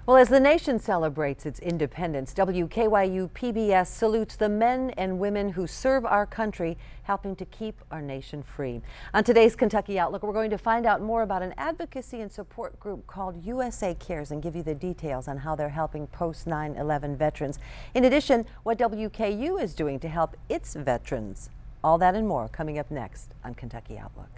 Well, as the nation celebrates its independence, WKYU-PBS salutes the men and women who serve our country, helping to keep our nation free. On today's Kentucky Outlook, we're going to find out more about an advocacy and support group called USA Cares and give you the details on how they're helping post 9/11 veterans. In addition, what WKU is doing to help its veterans. All that and more coming up next on Kentucky Outlook.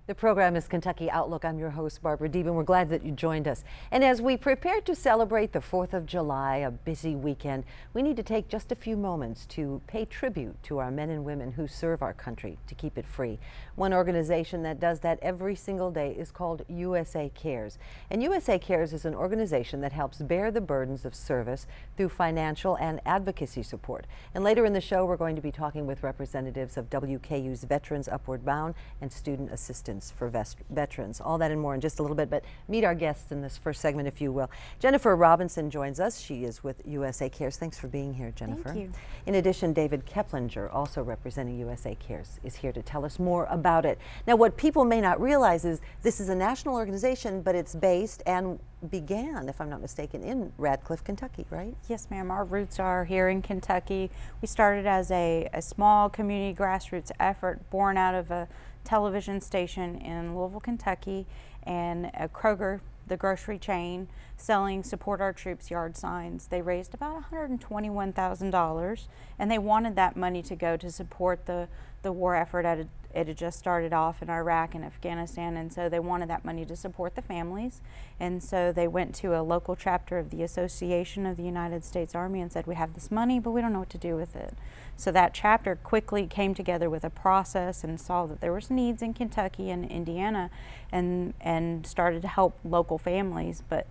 The program is Kentucky Outlook. I'm your host, Barbara Deeb, and we're glad that you joined us. And as we prepare to celebrate the 4th of July, a busy weekend, we need to take just a few moments to pay tribute to our men and women who serve our country to keep it free. One organization that does that every single day is called USA Cares. And USA Cares is an organization that helps bear the burdens of service through financial and advocacy support. And later in the show, we're going to be talking with representatives of WKU's Veterans Upward Bound and Student Assistance for veterans. All that and more in just a little bit, but meet our guests in this first segment, if you will. Jennifer Robinson joins us. She is with USA Cares. Thanks for being here, Jennifer. Thank you. In addition, David Keplinger, also representing USA Cares, is here to tell us more about it. Now, what people may not realize is this is a national organization, but it's based and began, if I'm not mistaken, in Radcliff, Kentucky, right? Yes, ma'am. Our roots are here in Kentucky. We started as a small community grassroots effort born out of a television station in Louisville, Kentucky, and a Kroger, the grocery chain, selling Support Our Troops yard signs. They raised about $121,000, and they wanted that money to go to support the war effort. It had just started off in Iraq and Afghanistan, and so they wanted that money to support the families. And so they went to a local chapter of the Association of the United States Army and said, we have this money, but we don't know what to do with it. So that chapter quickly came together with a process and saw that there was needs in Kentucky and Indiana, and started to help local families. But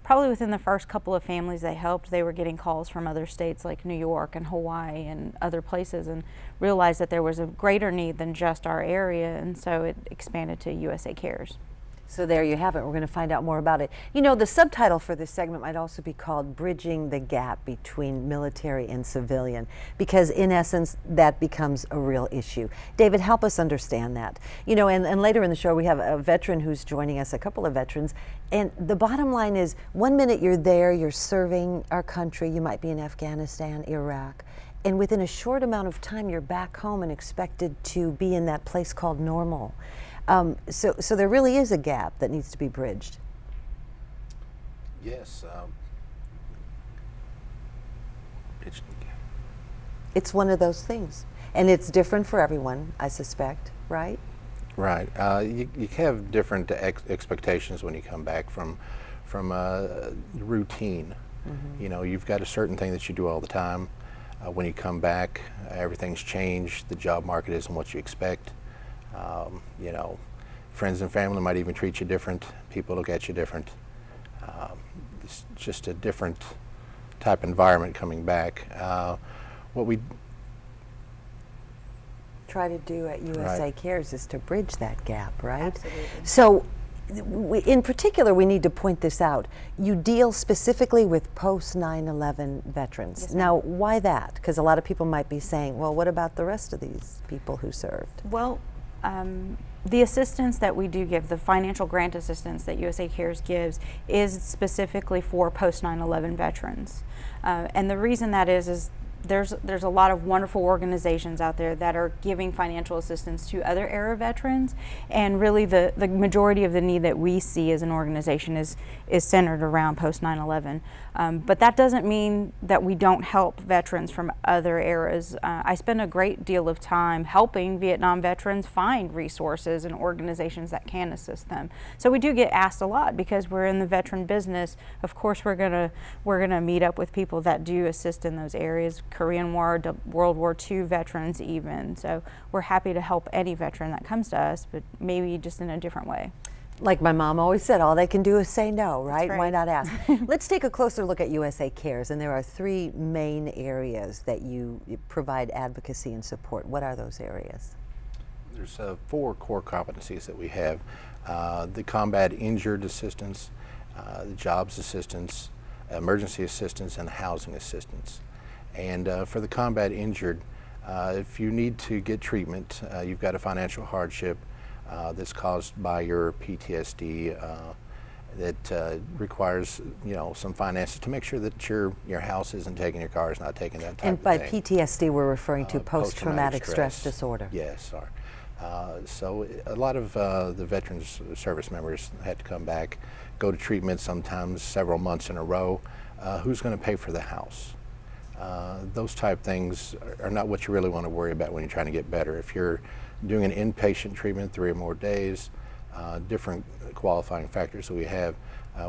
probably within the first couple of families they helped, they were getting calls from other states like New York and Hawaii and other places, and realized that there was a greater need than just our area, and so it expanded to USA Cares. So there you have it. We're going to find out more about it. You know, the subtitle for this segment might also be called Bridging the Gap Between Military and Civilian, because in essence, that becomes a real issue. David, help us understand that. You know, and later in the show, we have a veteran who's joining us, a couple of veterans, and the bottom line is, one minute you're there, you're serving our country, you might be in Afghanistan, Iraq, and within a short amount of time, you're back home and expected to be in that place called normal. So there really is a gap that needs to be bridged. Yes. It's one of those things, and it's different for everyone, I suspect, right? Right. You have different expectations when you come back from routine. Mm-hmm. You know, you've got a certain thing that you do all the time. When you come back, everything's changed. The job market isn't what you expect. You know, friends and family might even treat you different. People look at you different. It's just a different type of environment coming back. What we try to do at USA Cares is to bridge that gap, right? Absolutely. So, in particular, we need to point this out. You deal specifically with post 9/11 veterans. Yes, now, why that? Because a lot of people might be saying, well, what about the rest of these people who served? Well, the assistance that we do give, the financial grant assistance that USA Cares gives, is specifically for post 9/11 veterans. And the reason that is there's a lot of wonderful organizations out there that are giving financial assistance to other era veterans, and really the majority of the need that we see as an organization is centered around post 9/11. But that doesn't mean that we don't help veterans from other eras. I spend a great deal of time helping Vietnam veterans find resources and organizations that can assist them. So we do get asked a lot because we're in the veteran business. Of course, we're gonna meet up with people that do assist in those areas. Korean War, World War II veterans even. So we're happy to help any veteran that comes to us, but maybe just in a different way. Like my mom always said, all they can do is say no, right? Right. Why not ask? Let's take a closer look at USA Cares, and there are three main areas that you provide advocacy and support. What are those areas? There's 4 core competencies that we have. The combat injured assistance, the jobs assistance, emergency assistance, and housing assistance. And for the combat injured, if you need to get treatment, you've got a financial hardship that's caused by your PTSD that requires, some finances to make sure that your house isn't taking, your car is not taking, that type And of by thing. PTSD, we're referring to post-traumatic stress stress disorder. Yes, sorry. So a lot of the veterans service members had to come back, go to treatment sometimes several months in a row. Who's going to pay for the house? Those type things are not what you really want to worry about when you're trying to get better. If you're doing an inpatient treatment 3 or more days, different qualifying factors that we have,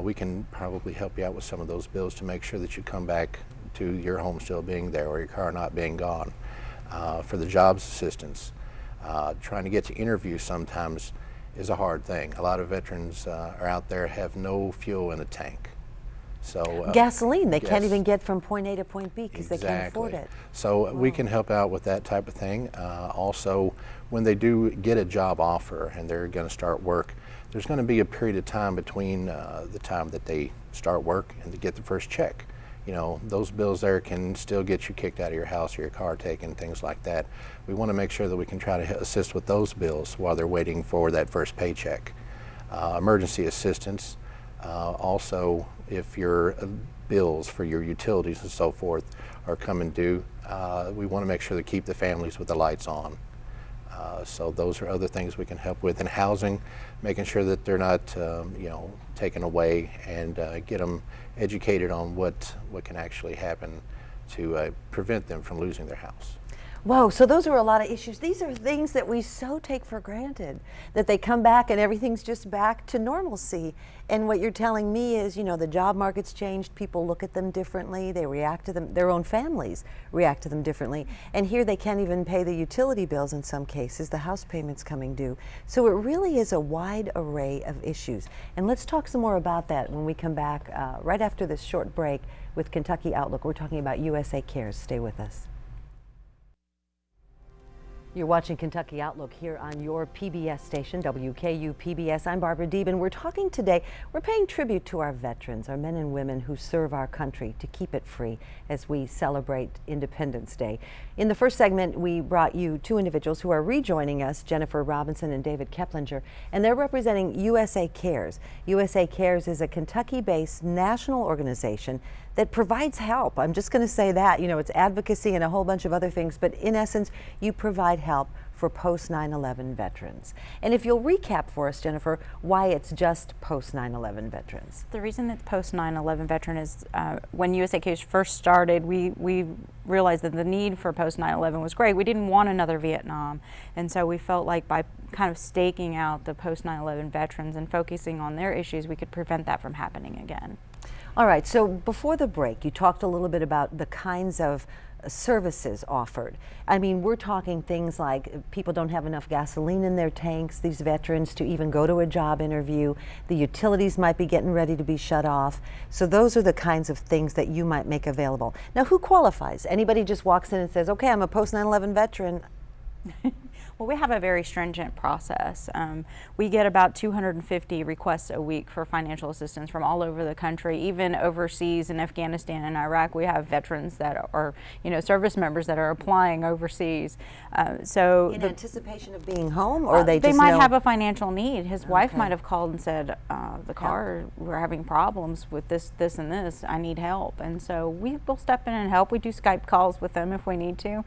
we can probably help you out with some of those bills to make sure that you come back to your home still being there or your car not being gone. For the jobs assistance, trying to get to interviews sometimes is a hard thing. A lot of veterans are out there have no fuel in the tank. So Gasoline, they can't yes. even get from point A to point B because they can't afford it. So we can help out with that type of thing. Also, when they do get a job offer and they're going to start work, there's going to be a period of time between the time that they start work and to get the first check. Those bills there can still get you kicked out of your house or your car taken, things like that. We want to make sure that we can try to assist with those bills while they're waiting for that first paycheck. Emergency assistance. Also, if your bills for your utilities and so forth are coming due, we want to make sure to keep the families with the lights on. So those are other things we can help with. And housing, making sure that they're not, taken away, and get them educated on what can actually happen to prevent them from losing their house. Whoa, so those are a lot of issues. These are things that we so take for granted, that they come back and everything's just back to normalcy. And what you're telling me is, the job market's changed, people look at them differently, they react to them, their own families react to them differently. And here they can't even pay the utility bills in some cases, the house payment's coming due. So it really is a wide array of issues. And let's talk some more about that when we come back right after this short break with Kentucky Outlook. We're talking about USA Cares. Stay with us. You're watching Kentucky Outlook here on your PBS station, WKU-PBS. I'm Barbara Deeb, and we're talking today, we're paying tribute to our veterans, our men and women who serve our country to keep it free as we celebrate Independence Day. In the first segment, we brought you 2 individuals who are rejoining us, Jennifer Robinson and David Keplinger, and they're representing USA Cares. USA Cares is a Kentucky-based national organization that provides help. I'm just going to say that, it's advocacy and a whole bunch of other things, but in essence, you provide help for post 9/11 veterans. And if you'll recap for us, Jennifer, why it's just post 9/11 veterans. The reason it's post 9/11 veteran is when USA Cares first started, we realized that the need for post 9/11 was great. We didn't want another Vietnam, and so we felt like by kind of staking out the post 9/11 veterans and focusing on their issues, we could prevent that from happening again. All right, so before the break, you talked a little bit about the kinds of services offered. I mean, we're talking things like people don't have enough gasoline in their tanks, these veterans, to even go to a job interview. The utilities might be getting ready to be shut off. So those are the kinds of things that you might make available. Now, who qualifies? Anybody just walks in and says, okay, I'm a post 9/11 veteran. Well, we have a very stringent process. We get about 250 requests a week for financial assistance from all over the country, even overseas in Afghanistan and Iraq. We have veterans that are, service members that are applying overseas. So in anticipation of being home, or they just might know? have a financial need. His wife might have called and said, the car, we're having problems with this, and this. I need help. And so we will step in and help. We do Skype calls with them if we need to.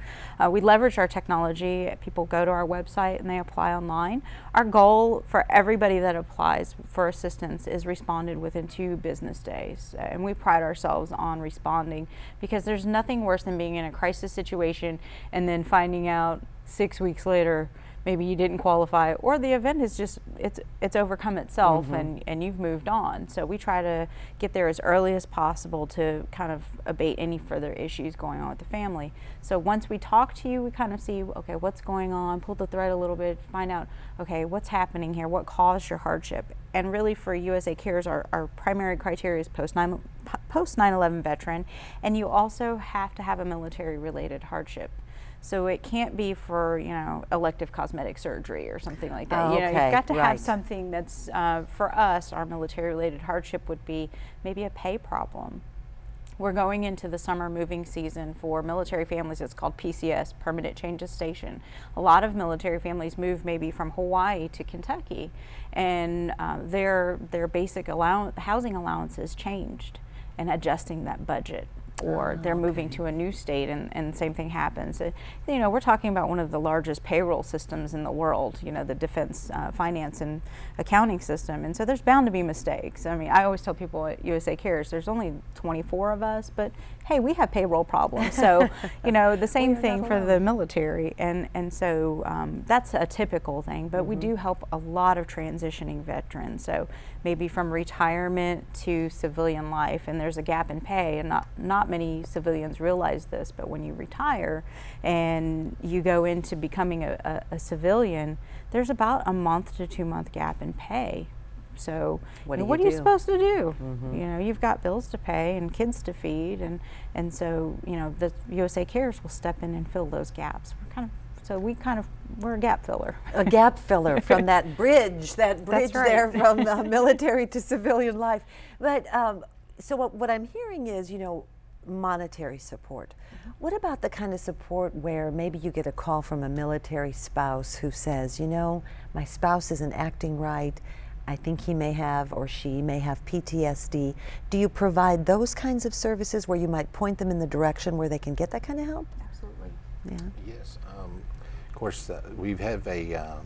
We leverage our technology. People go to our website and they apply online. Our goal for everybody that applies for assistance is responded within 2 business days. And we pride ourselves on responding, because there's nothing worse than being in a crisis situation and then finding out 6 weeks later maybe you didn't qualify, or the event is just, it's overcome itself, and you've moved on. So we try to get there as early as possible to kind of abate any further issues going on with the family. So once we talk to you, we kind of see, okay, what's going on, pull the thread a little bit, find out, okay, what's happening here, what caused your hardship. And really for USA Cares, our primary criteria is post 9/11 veteran, and you also have to have a military related hardship. So it can't be for, you know, elective cosmetic surgery or something like that. You know, Okay, you've got to right. have something that's, for us, our military-related hardship would be maybe a pay problem. We're going into the summer moving season for military families. It's called PCS, Permanent Change of Station. A lot of military families move maybe from Hawaii to Kentucky, and their basic housing allowances changed, and adjusting that budget. Or they're moving to a new state, and same thing happens. You know, we're talking about one of the largest payroll systems in the world, you know, the defense finance and accounting system. And so there's bound to be mistakes. I mean, I always tell people at USA Cares, there's only 24 of us, but hey, we have payroll problems. So, you know, the same thing for the military. And so that's a typical thing, but we do help a lot of transitioning veterans. So maybe from retirement to civilian life, and there's a gap in pay, and not many civilians realize this, but when you retire and you go into becoming a civilian, there's about a month to 2 month gap in pay. So what are you supposed to do? You know, you've got bills to pay and kids to feed, and so, you know, the USA Cares will step in and fill those gaps. We're a gap filler. A gap filler from that bridge That's right. there from military to civilian life. But so what I'm hearing is, you know, monetary support. What about the kind of support where maybe you get a call from a military spouse who says, you know, my spouse isn't acting right, I think he may have or she may have PTSD. Do you provide those kinds of services where you might point them in the direction where they can get that kind of help? Absolutely. Yeah. Yes. Of course, we have a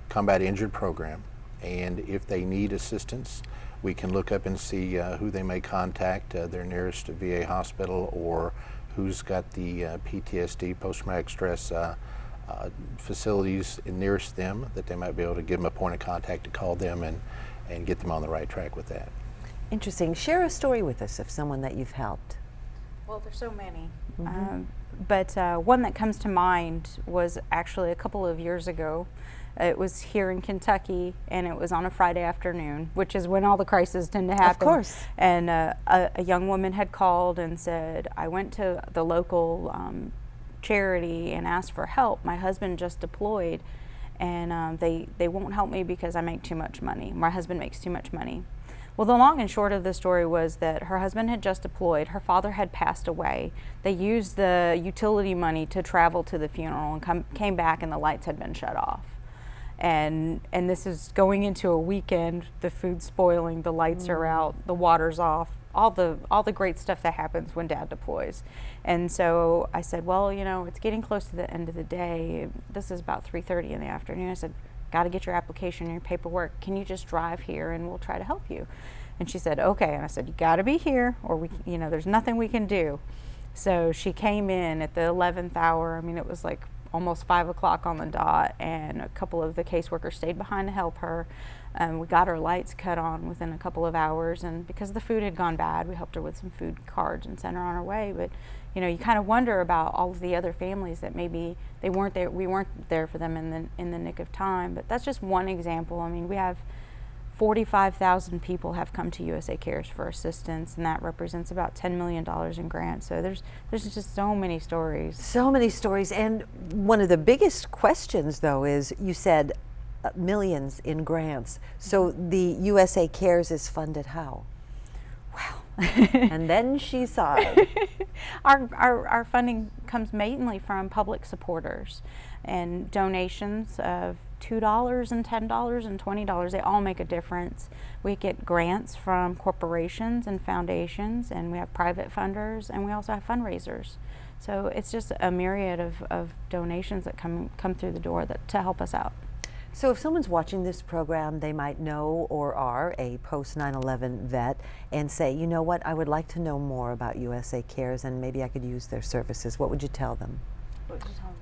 combat injured program, and if they need assistance, we can look up and see who they may contact, their nearest VA hospital, or who's got the PTSD, post-traumatic stress facilities nearest them, that they might be able to give them a point of contact to call them and get them on the right track with that. Interesting. Share a story with us of someone that you've helped. Well, there's so many. But one that comes to mind was actually a couple of years ago. It was here in Kentucky, and it was on a Friday afternoon, which is when all the crises tend to happen. Of course. And a young woman had called and said, I went to the local charity and asked for help. My husband just deployed, and they won't help me because I make too much money. My husband makes too much money. Well, the long and short of the story was that her husband had just deployed. Her father had passed away. They used the utility money to travel to the funeral and came back, and the lights had been shut off. And this is going into a weekend, the food's spoiling, the lights are out, the water's off, all the great stuff that happens when Dad deploys. And so I said, well, you know, it's getting close to the end of the day. This is about 3:30 in the afternoon. I said, got to get your application and your paperwork. Can you just drive here and we'll try to help you? And she said, okay. And I said, you got to be here, or there's nothing we can do. So she came in at the 11th hour. I mean, it was like almost 5 o'clock on the dot, and a couple of the caseworkers stayed behind to help her. We got her lights cut on within a couple of hours, and because the food had gone bad, we helped her with some food cards and sent her on her way. But you know, you kind of wonder about all of the other families that maybe they weren't there. We weren't there for them in the nick of time. But that's just one example. I mean, we have 45,000 people have come to USA Cares for assistance, and that represents about $10 million in grants. So there's just so many stories. So many stories. And one of the biggest questions, though, is you said millions in grants. So the USA Cares is funded how? Wow. And then she sighed. Our funding comes mainly from public supporters and donations of $2 and $10 and $20. They all make a difference. We get grants from corporations and foundations, and we have private funders, and we also have fundraisers. So it's just a myriad of donations that come through the door to help us out. So if someone's watching this program, they might know or are a post 9/11 vet and say, you know what, I would like to know more about USA Cares and maybe I could use their services. What would you tell them? What would you tell them?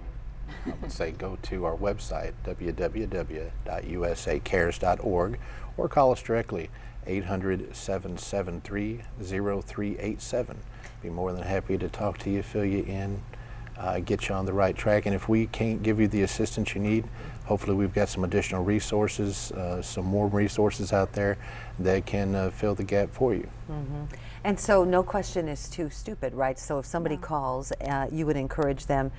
I would say go to our website, www.usacares.org, or call us directly, 800-773-0387. Be more than happy to talk to you, fill you in, get you on the right track. And if we can't give you the assistance you need, hopefully we've got some additional resources, some more resources out there that can fill the gap for you. Mm-hmm. And so no question is too stupid, right? So if somebody calls, you would encourage them,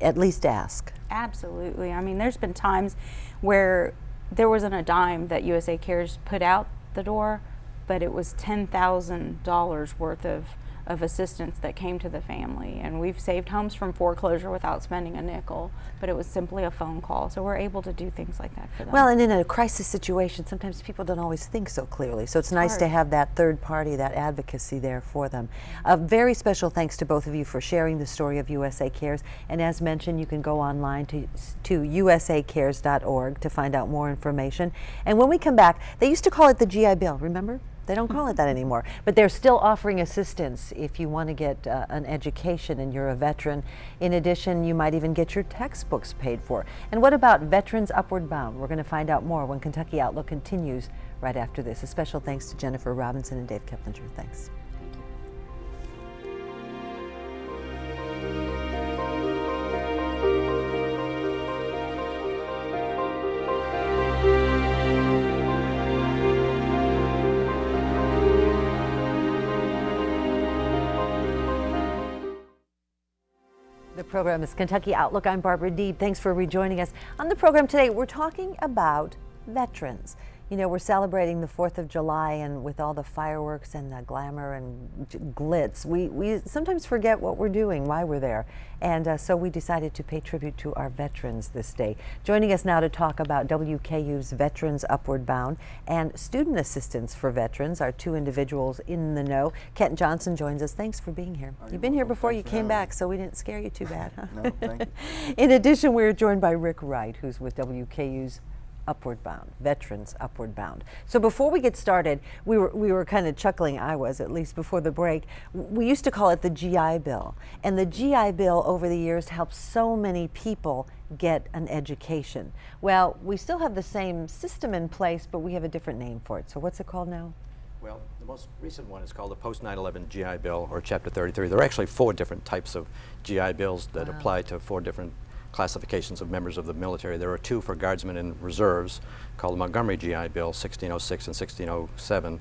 at least ask. Absolutely. I mean, there's been times where there wasn't a dime that USA Cares put out the door, but it was $10,000 worth of assistance that came to the family. And we've saved homes from foreclosure without spending a nickel, but it was simply a phone call. So we're able to do things like that for them. Well, and in a crisis situation, sometimes people don't always think so clearly. So it's nice to have that third party, that advocacy there for them. A very special thanks to both of you for sharing the story of USA Cares. And as mentioned, you can go online to usacares.org to find out more information. And when we come back, they used to call it the GI Bill, remember? They don't call it that anymore, but they're still offering assistance if you want to get an education and you're a veteran. In addition, you might even get your textbooks paid for. And what about Veterans Upward Bound? We're going to find out more when Kentucky Outlook continues right after this. A special thanks to Jennifer Robinson and Dave Keplinger. Thanks. The program is Kentucky Outlook. I'm Barbara Deeb. Thanks for rejoining us. On the program today, we're talking about veterans. You know, we're celebrating the 4th of July, and with all the fireworks and the glamour and glitz, we sometimes forget what we're doing, why we're there. And so we decided to pay tribute to our veterans this day. Joining us now to talk about WKU's Veterans Upward Bound and student assistance for veterans are two individuals in the know. Kent Johnson joins us. Thanks for being here. You've been here before, you came back, so we didn't scare you too bad, huh? No, thank you. In addition, we're joined by Rick Wright, who's with WKU's Upward Bound, Veterans Upward Bound. So before we get started, we were kind of chuckling, I was at least before the break. We used to call it the GI Bill. And the GI Bill over the years helped so many people get an education. Well, we still have the same system in place, but we have a different name for it. So what's it called now? Well, the most recent one is called the Post 9/11 GI Bill, or Chapter 33. There are actually 4 different types of GI Bills that apply to 4 different classifications of members of the military. There are 2 for guardsmen and reserves called the Montgomery GI Bill, 1606 and 1607.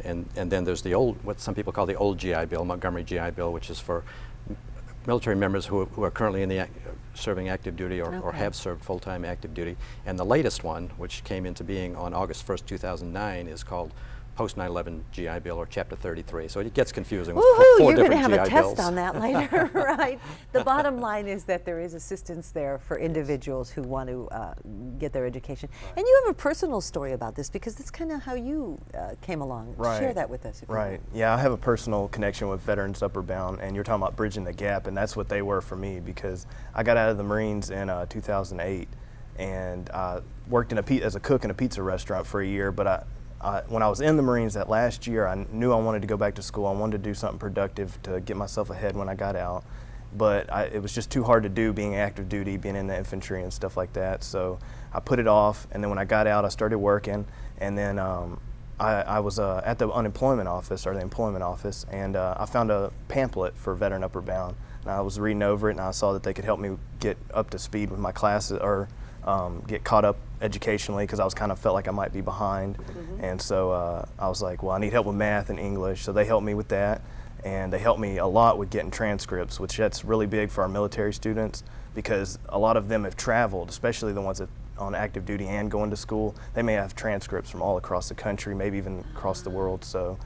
And then there's the old, what some people call the old GI Bill, Montgomery GI Bill, which is for military members who are currently in the serving active duty or have served full-time active duty. And the latest one, which came into being on August 1st, 2009, is called Post 9/11 GI Bill, or Chapter 33. So it gets confusing with 4 You're different going to have GI a test bills. on that later, right? The bottom line is that there is assistance there for individuals who want to get their education. Right. And you have a personal story about this, because that's kind of how you came along. Right. Share that with us, if you Right. will. Yeah, I have a personal connection with Veterans Upward Bound, and you're talking about bridging the gap, and that's what they were for me, because I got out of the Marines in 2008, and I worked as a cook in a pizza restaurant for a year, but when I was in the Marines that last year, I knew I wanted to go back to school. I wanted to do something productive to get myself ahead when I got out. But it was just too hard to do, being active duty, being in the infantry and stuff like that. So I put it off, and then when I got out, I started working. And then I was at the unemployment office, or the employment office, and I found a pamphlet for Veteran Upward Bound. And I was reading over it, and I saw that they could help me get up to speed with my classes, or get caught up educationally, because I was kind of felt like I might be behind. And so I was like, well, I need help with math and English. So they helped me with that, and they helped me a lot with getting transcripts, which that's really big for our military students, because a lot of them have traveled, especially the ones that on active duty and going to school. They may have transcripts from all across the country, maybe even across the world. So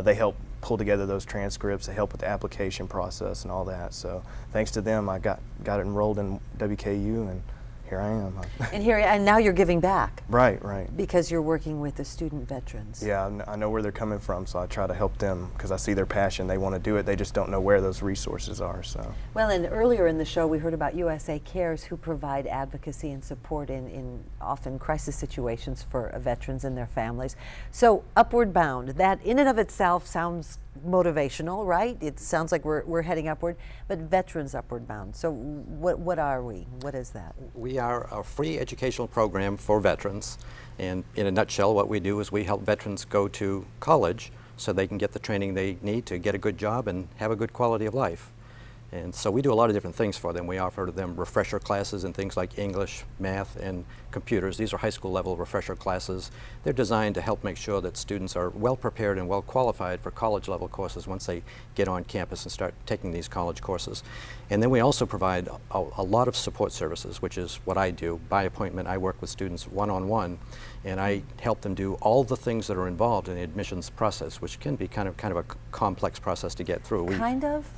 they help pull together those transcripts. They help with the application process and all that. So thanks to them, I got enrolled in WKU, and here I am. And now you're giving back. Right. Because you're working with the student veterans. Yeah, I know where they're coming from, so I try to help them, because I see their passion. They want to do it. They just don't know where those resources are. So. Well, and earlier in the show, we heard about USA Cares, who provide advocacy and support in often crisis situations for veterans and their families. So Upward Bound, that in and of itself sounds motivational, right? It sounds like we're heading upward, but Veterans Upward Bound. So what are we? What is that? We are a free educational program for veterans, and in a nutshell, what we do is we help veterans go to college so they can get the training they need to get a good job and have a good quality of life. And so we do a lot of different things for them. We offer them refresher classes in things like English, math, and computers. These are high school level refresher classes. They're designed to help make sure that students are well prepared and well qualified for college level courses once they get on campus and start taking these college courses. And then we also provide a lot of support services, which is what I do. By appointment, I work with students one-on-one, and I help them do all the things that are involved in the admissions process, which can be kind of a complex process to get through. Kind of?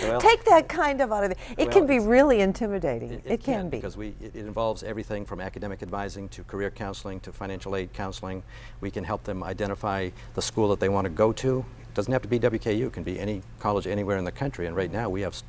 Well, Take that kind of out of it. It can be it's- really intimidating. It can be. because it involves everything from academic advising to career counseling to financial aid counseling. We can help them identify the school that they want to go to. It doesn't have to be WKU, it can be any college anywhere in the country. And right now we have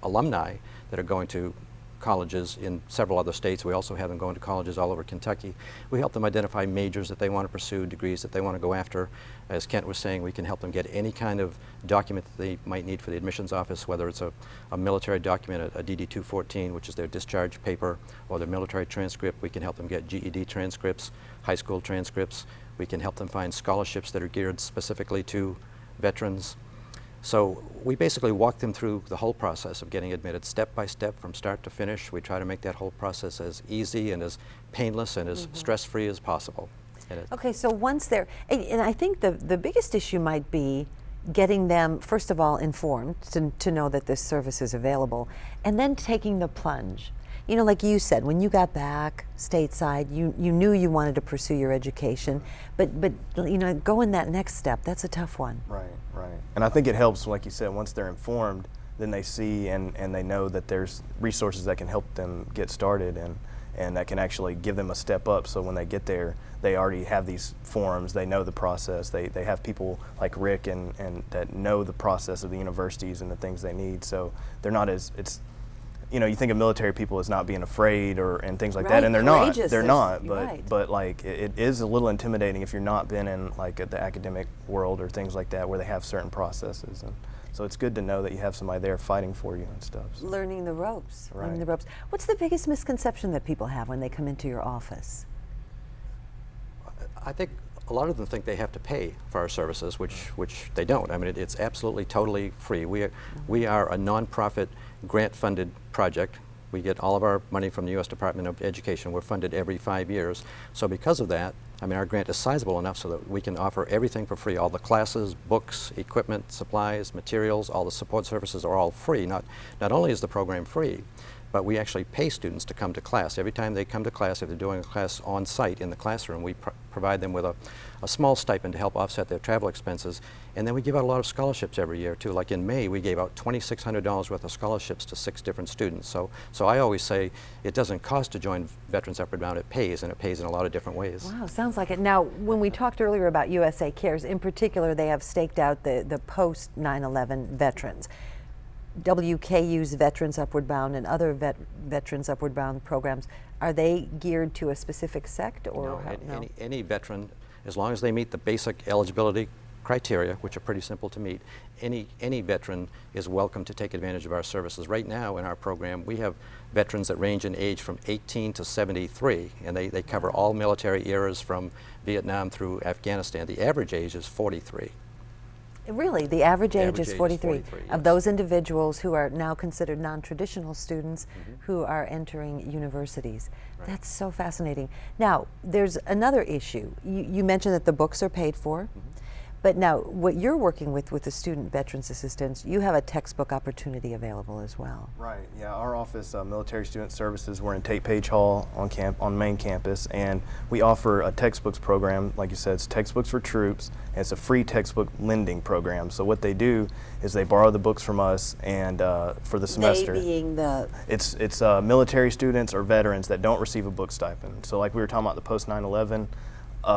alumni that are going to colleges in several other states. We also have them going to colleges all over Kentucky. We help them identify majors that they want to pursue, degrees that they want to go after. As Kent was saying, we can help them get any kind of document that they might need for the admissions office, whether it's a military document, a DD-214, which is their discharge paper, or their military transcript. We can help them get GED transcripts, high school transcripts. We can help them find scholarships that are geared specifically to veterans. So we basically walk them through the whole process of getting admitted step by step from start to finish. We try to make that whole process as easy and as painless and as stress-free as possible. And Okay, so once they're, and I think the biggest issue might be getting them, first of all, informed to know that this service is available, and then taking the plunge. You know, like you said, when you got back stateside, you knew you wanted to pursue your education, but you know, going that next step, that's a tough one. Right, right. And I think it helps, like you said, once they're informed, then they see and they know that there's resources that can help them get started and that can actually give them a step up. So when they get there, they already have these forums, they know the process, they have people like Rick and that know the process of the universities and the things they need. So they're not as, it's, you know, you think of military people as not being afraid and things like that, and they're not. They're not. But like it is a little intimidating if you're not been in like the academic world or things like that where they have certain processes. And so it's good to know that you have somebody there fighting for you and stuff. So. Learning the ropes. Right. Learning the ropes. What's the biggest misconception that people have when they come into your office? I think a lot of them think they have to pay for our services, which they don't. I mean, it's absolutely, totally free. We are a nonprofit, grant-funded project. We get all of our money from the U.S. Department of Education. We're funded every 5 years. So because of that, I mean, our grant is sizable enough so that we can offer everything for free. All the classes, books, equipment, supplies, materials, all the support services are all free. Not only is the program free, but we actually pay students to come to class. Every time they come to class, if they're doing a class on site in the classroom, we provide them with a small stipend to help offset their travel expenses. And then we give out a lot of scholarships every year too. Like in May, we gave out $2,600 worth of scholarships to 6 different students. So I always say it doesn't cost to join Veterans Upward Bound, it pays, and it pays in a lot of different ways. Wow, sounds like it. Now, when we talked earlier about USA Cares, in particular, they have staked out the post 9/11 veterans. WKU's Veterans Upward Bound and other Veterans Upward Bound programs, are they geared to a specific sect or No, any veteran, as long as they meet the basic eligibility criteria, which are pretty simple to meet, any veteran is welcome to take advantage of our services. Right now in our program, we have veterans that range in age from 18 to 73, and they cover all military eras from Vietnam through Afghanistan. The average age is 43. Really, the average age average is age is 43, 43, of yes. those individuals who are now considered non-traditional students who are entering universities. Right. That's so fascinating. Now, there's another issue. You mentioned that the books are paid for, but now what you're working with the Student Veterans Assistance, you have a textbook opportunity available as well. Right. Yeah. Our office, Military Student Services, we're in Tate Page Hall on main campus, and we offer a textbooks program. Like you said, it's textbooks for troops, and it's a free textbook lending program. So what they do is they borrow the books from us, and for the semester. They being the It's military students or veterans that don't receive a book stipend. So like we were talking about the post 9/11.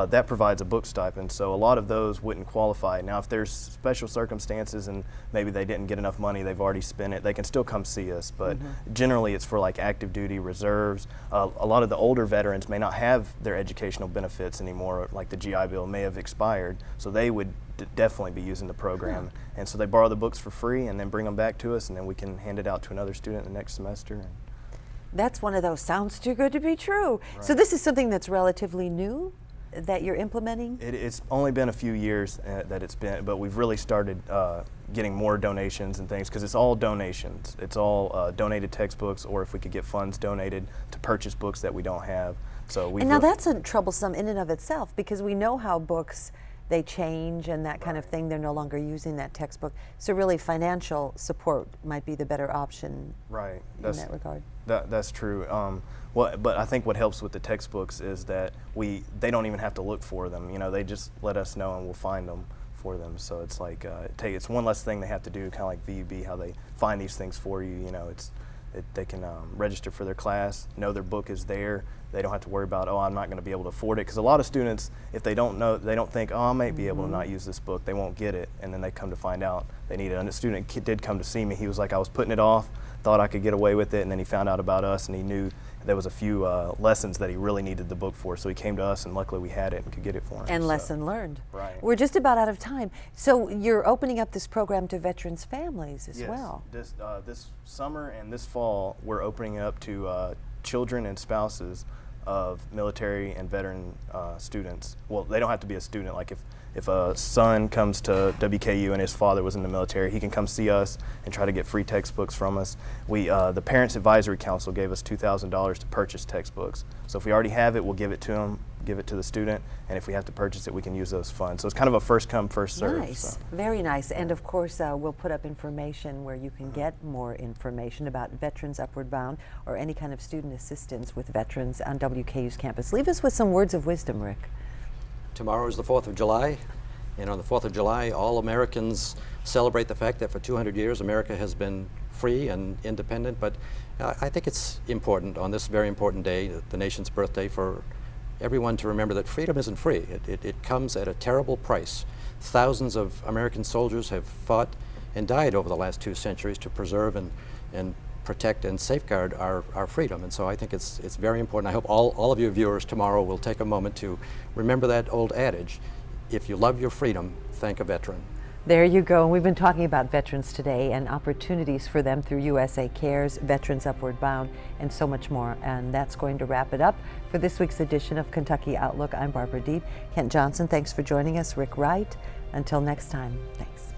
That provides a book stipend, so a lot of those wouldn't qualify. Now, if there's special circumstances and maybe they didn't get enough money, they've already spent it, they can still come see us, but generally it's for like active duty reserves. A lot of the older veterans may not have their educational benefits anymore, like the GI Bill may have expired, so they would definitely be using the program. And so they borrow the books for free and then bring them back to us, and then we can hand it out to another student the next semester. That's one of those sounds too good to be true. Right. So this is something that's relatively new? that you're implementing? It's only been a few years that it's been, but we've really started getting more donations and things, because it's all donations. It's all donated textbooks, or if we could get funds donated to purchase books that we don't have. So we. And now that's troublesome in and of itself, because we know how books, they change and that kind of thing. They're no longer using that textbook. So really financial support might be the better option right. in that regard. That's true. But I think what helps with the textbooks is that they don't even have to look for them. You know, they just let us know and we'll find them for them. So it's like it's one less thing they have to do, kind of like VUB, how they find these things for you. You know, they can register for their class, know their book is there. They don't have to worry about, oh, I'm not going to be able to afford it. Because a lot of students, if they don't know, they don't think, oh, I might be able to not use this book. They won't get it, and then they come to find out they need it. And a student did come to see me. He was like, I was putting it off, thought I could get away with it, and then he found out about us, and he knew there was a few lessons that he really needed the book for. So he came to us, and luckily we had it and could get it for him. And lesson learned. Right. We're just about out of time. So you're opening up this program to veterans' families as well. This summer and this fall, we're opening it up to children and spouses of military and veteran students. Well, they don't have to be a student. Like if a son comes to WKU and his father was in the military, he can come see us and try to get free textbooks from us. The Parents Advisory Council gave us $2,000 to purchase textbooks. So if we already have it, we'll give it to them, give it to the student, and if we have to purchase it, we can use those funds. So it's kind of a first come, first serve. Nice, So. very nice. And of course, we'll put up information where you can get more information about Veterans Upward Bound or any kind of student assistance with veterans on WKU's campus. Leave us with some words of wisdom, Rick. Tomorrow is the 4th of July, and on the 4th of July, all Americans celebrate the fact that for 200 years America has been free and independent, but I think it's important on this very important day, the nation's birthday, for everyone to remember that freedom isn't free. It comes at a terrible price. Thousands of American soldiers have fought and died over the last 2 centuries to preserve and protect and safeguard our freedom. And so I think it's very important. I hope all of you viewers tomorrow will take a moment to remember that old adage, if you love your freedom, thank a veteran. There you go. And we've been talking about veterans today and opportunities for them through USA Cares, Veterans Upward Bound, and so much more. And that's going to wrap it up for this week's edition of Kentucky Outlook. I'm Barbara Deeb. Kent Johnson, thanks for joining us. Rick Wright. Until next time, thanks.